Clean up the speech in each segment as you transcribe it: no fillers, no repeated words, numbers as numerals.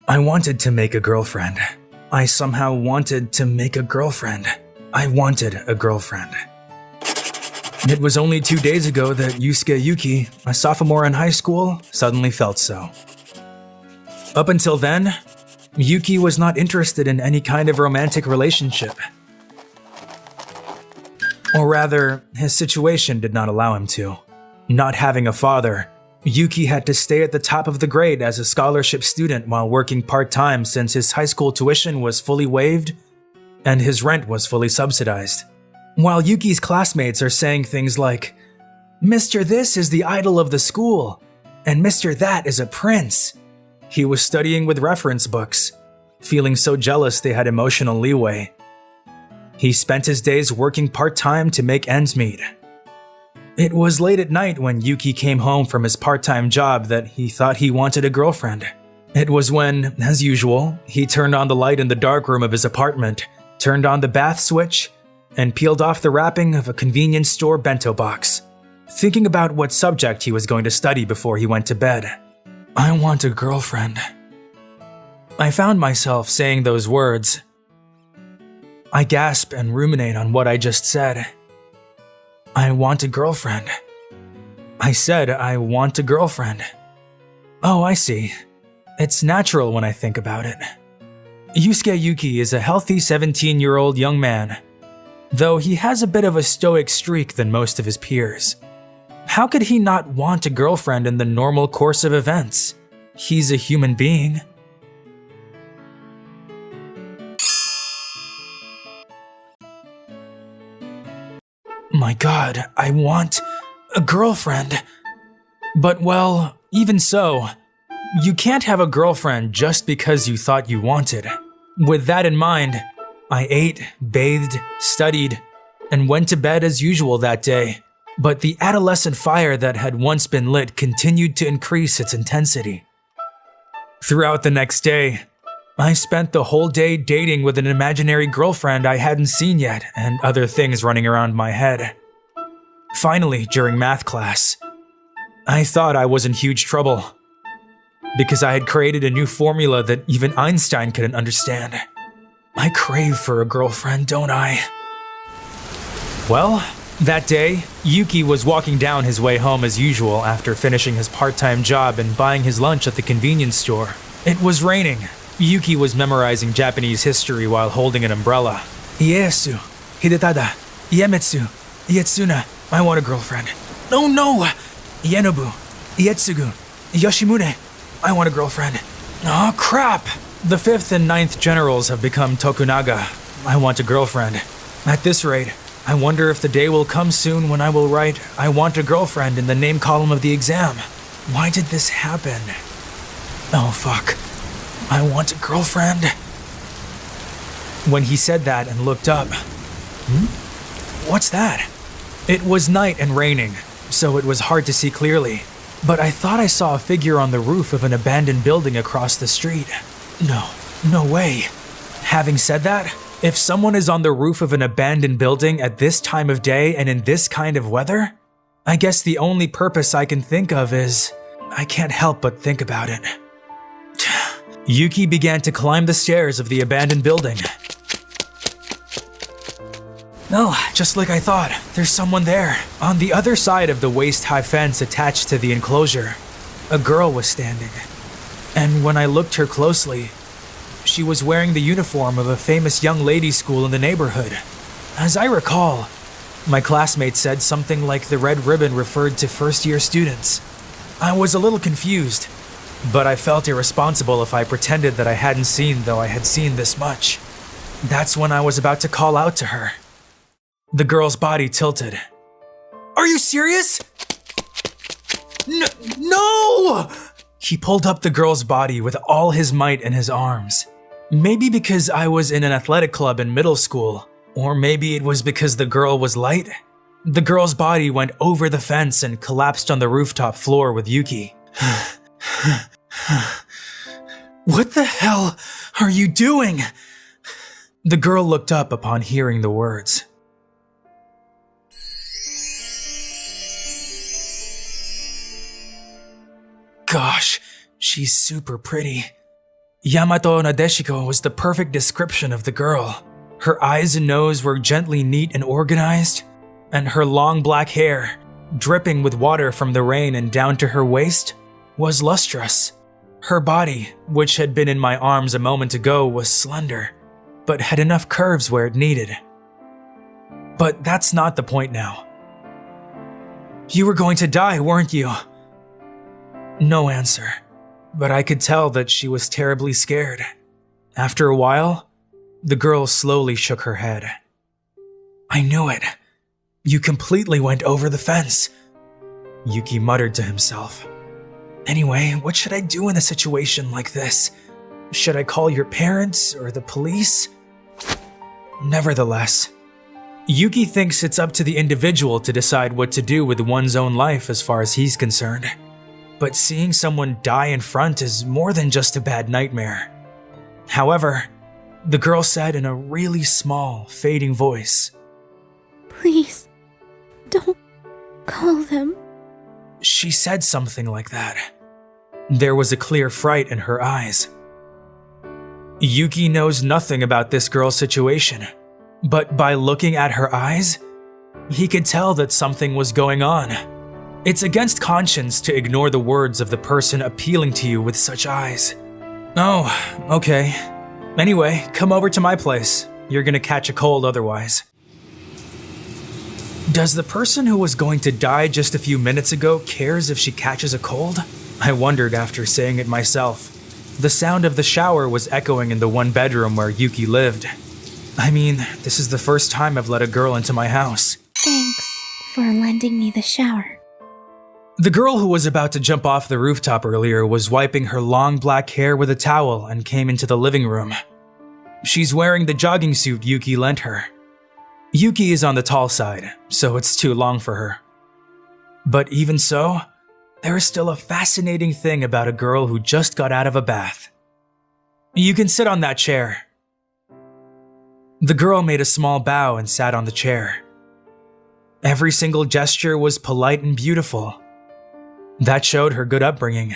I wanted to make a girlfriend. I somehow wanted to make a girlfriend. I wanted a girlfriend. It was only 2 days ago that Yusuke Yuki, a sophomore in high school, suddenly felt so. Up until then, Yuki was not interested in any kind of romantic relationship. Or rather, his situation did not allow him to. Not having a father, Yuki had to stay at the top of the grade as a scholarship student while working part-time since his high school tuition was fully waived and his rent was fully subsidized. While Yuki's classmates are saying things like, "Mr. This is the idol of the school," and "Mr. That is a prince," he was studying with reference books, feeling so jealous they had emotional leeway. He spent his days working part-time to make ends meet. It was late at night when Yuki came home from his part-time job that he thought he wanted a girlfriend. It was when, as usual, he turned on the light in the darkroom of his apartment, turned on the bath switch, and peeled off the wrapping of a convenience store bento box, thinking about what subject he was going to study before he went to bed. I want a girlfriend. I found myself saying those words. I gasp and ruminate on what I just said. I want a girlfriend. I said I want a girlfriend. Oh, I see. It's natural when I think about it. Yusuke Yuki is a healthy 17-year-old young man, though he has a bit of a stoic streak than most of his peers. How could he not want a girlfriend in the normal course of events? He's a human being. My God, I want a girlfriend. But well, even so, you can't have a girlfriend just because you thought you wanted. With that in mind, I ate, bathed, studied, and went to bed as usual that day. But the adolescent fire that had once been lit continued to increase its intensity. Throughout the next day, I spent the whole day dating with an imaginary girlfriend I hadn't seen yet and other things running around my head. Finally, during math class, I thought I was in huge trouble because I had created a new formula that even Einstein couldn't understand. I crave for a girlfriend, don't I? Well, that day, Yuki was walking down his way home as usual after finishing his part-time job and buying his lunch at the convenience store. It was raining. Yuki was memorizing Japanese history while holding an umbrella. Ieyasu, Hidetada, Iemitsu, Ietsuna, I want a girlfriend. No! Ienobu, Ietsugu, Yoshimune, I want a girlfriend. Oh crap! The 5th and 9th generals have become Tokunaga. I want a girlfriend. At this rate, I wonder if the day will come soon when I will write, I want a girlfriend in the name column of the exam. Why did this happen? Oh fuck. I want a girlfriend. When he said that and looked up, What's that? It was night and raining, so it was hard to see clearly, but I thought I saw a figure on the roof of an abandoned building across the street. No way. Having said that, if someone is on the roof of an abandoned building at this time of day and in this kind of weather, I guess the only purpose I can think of is I can't help but think about it. Yuki began to climb the stairs of the abandoned building. No, just like I thought, there's someone there. On the other side of the waist-high fence attached to the enclosure, a girl was standing. And when I looked her closely, she was wearing the uniform of a famous young ladies' school in the neighborhood. As I recall, my classmate said something like the red ribbon referred to first-year students. I was a little confused, but I felt irresponsible if I pretended that I hadn't seen, though I had seen this much. That's when I was about to call out to her. The girl's body tilted. Are you serious? No! He pulled up the girl's body with all his might in his arms. Maybe because I was in an athletic club in middle school, or maybe it was because the girl was light. The girl's body went over the fence and collapsed on the rooftop floor with Yuki. What the hell are you doing? The girl looked up upon hearing the words. Gosh, she's super pretty. Yamato Nadeshiko was the perfect description of the girl. Her eyes and nose were gently neat and organized, and her long black hair, dripping with water from the rain and down to her waist, was lustrous. Her body, which had been in my arms a moment ago, was slender, but had enough curves where it needed. But that's not the point now. You were going to die, weren't you? No answer, but I could tell that she was terribly scared. After a while, the girl slowly shook her head. I knew it. You completely went over the fence, Yuki muttered to himself. Anyway, what should I do in a situation like this? Should I call your parents or the police? Nevertheless, Yuki thinks it's up to the individual to decide what to do with one's own life as far as he's concerned. But seeing someone die in front is more than just a bad nightmare. However, the girl said in a really small, fading voice, Please, don't call them. She said something like that. There was a clear fright in her eyes. Yuki knows nothing about this girl's situation, but by looking at her eyes, he could tell that something was going on. It's against conscience to ignore the words of the person appealing to you with such eyes. Oh, okay. Anyway, come over to my place. You're gonna catch a cold otherwise. Does the person who was going to die just a few minutes ago cares if she catches a cold? I wondered after saying it myself. The sound of the shower was echoing in the one bedroom where Yuki lived. I mean, this is the first time I've let a girl into my house. Thanks for lending me the shower. The girl who was about to jump off the rooftop earlier was wiping her long black hair with a towel and came into the living room. She's wearing the jogging suit Yuki lent her. Yuki is on the tall side, so it's too long for her. But even so, there is still a fascinating thing about a girl who just got out of a bath. You can sit on that chair. The girl made a small bow and sat on the chair. Every single gesture was polite and beautiful. That showed her good upbringing.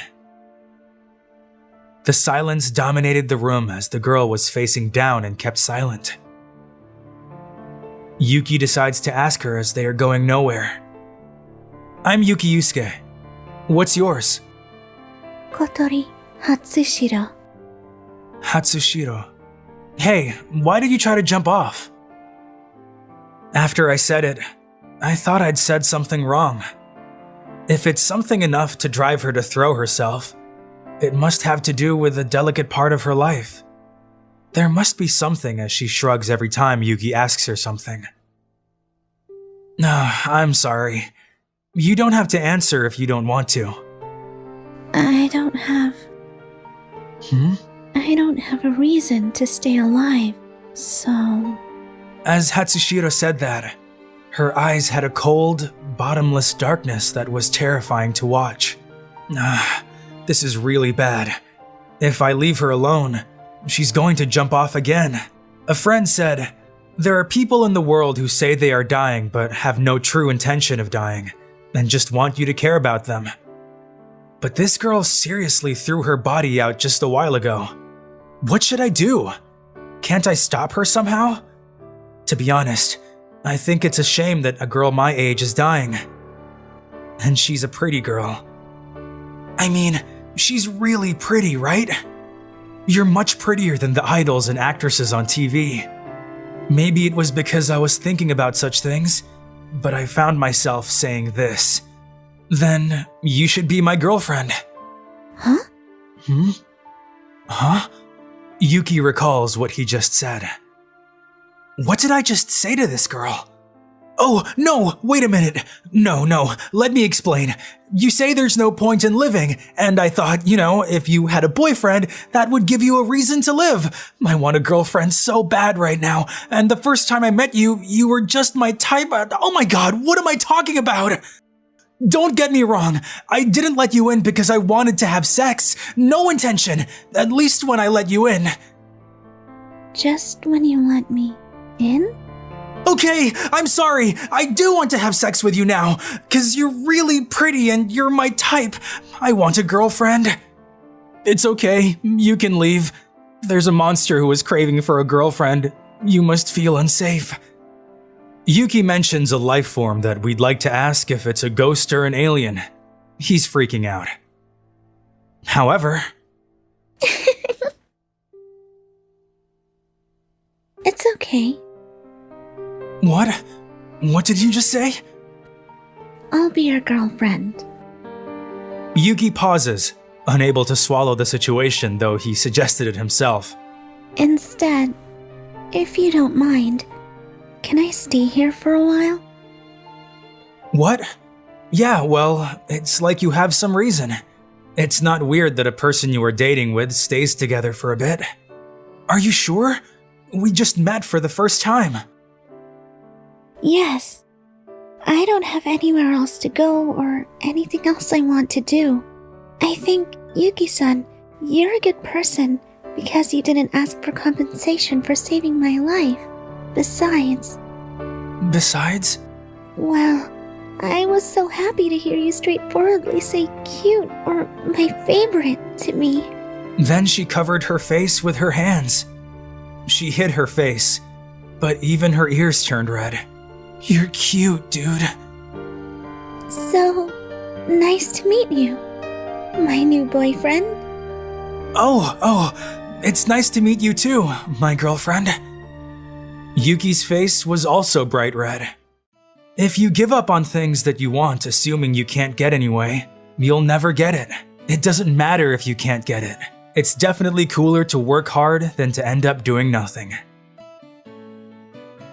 The silence dominated the room as the girl was facing down and kept silent. Yuki decides to ask her as they are going nowhere. I'm Yuki Yusuke. What's yours? Kotori Hatsushiro. Hatsushiro. Hey, why did you try to jump off? After I said it, I thought I'd said something wrong. If it's something enough to drive her to throw herself, it must have to do with a delicate part of her life. There must be something, as she shrugs every time Yuki asks her something. I'm sorry. You don't have to answer if you don't want to. I don't have a reason to stay alive, so... As Hatsushiro said that, her eyes had a cold, bottomless darkness that was terrifying to watch. This is really bad. If I leave her alone, she's going to jump off again. A friend said, there are people in the world who say they are dying but have no true intention of dying, and just want you to care about them. But this girl seriously threw her body out just a while ago. What should I do? Can't I stop her somehow? To be honest, I think it's a shame that a girl my age is dying. And she's a pretty girl. I mean, she's really pretty, right? You're much prettier than the idols and actresses on TV. Maybe it was because I was thinking about such things, but I found myself saying this. Then you should be my girlfriend. Huh? Huh? Yuki recalls what he just said. What did I just say to this girl? Oh, no, wait a minute. No, let me explain. You say there's no point in living, and I thought, if you had a boyfriend, that would give you a reason to live. I want a girlfriend so bad right now, and the first time I met you, you were just my type. Oh my god, what am I talking about? Don't get me wrong, I didn't let you in because I wanted to have sex. No intention, at least when I let you in. Just when you let me in? Okay, I'm sorry. I do want to have sex with you now, because you're really pretty and you're my type. I want a girlfriend. It's okay, you can leave. There's a monster who is craving for a girlfriend. You must feel unsafe. Yuki mentions a life form that we'd like to ask if it's a ghost or an alien. He's freaking out. However, It's okay. What? What did you just say? I'll be your girlfriend. Yuki pauses, unable to swallow the situation, though he suggested it himself. Instead, if you don't mind, can I stay here for a while? What? Yeah, well, it's like you have some reason. It's not weird that a person you are dating with stays together for a bit. Are you sure? We just met for the first time. Yes. I don't have anywhere else to go or anything else I want to do. I think, Yuki-san, you're a good person because you didn't ask for compensation for saving my life. Besides, well, I was so happy to hear you straightforwardly say cute or my favorite to me. Then she covered her face with her hands. She hid her face, but even her ears turned red. You're cute, dude. So, nice to meet you, my new boyfriend. Oh, it's nice to meet you too, my girlfriend. Yuki's face was also bright red. If you give up on things that you want, assuming you can't get anyway, you'll never get it. It doesn't matter if you can't get it. It's definitely cooler to work hard than to end up doing nothing.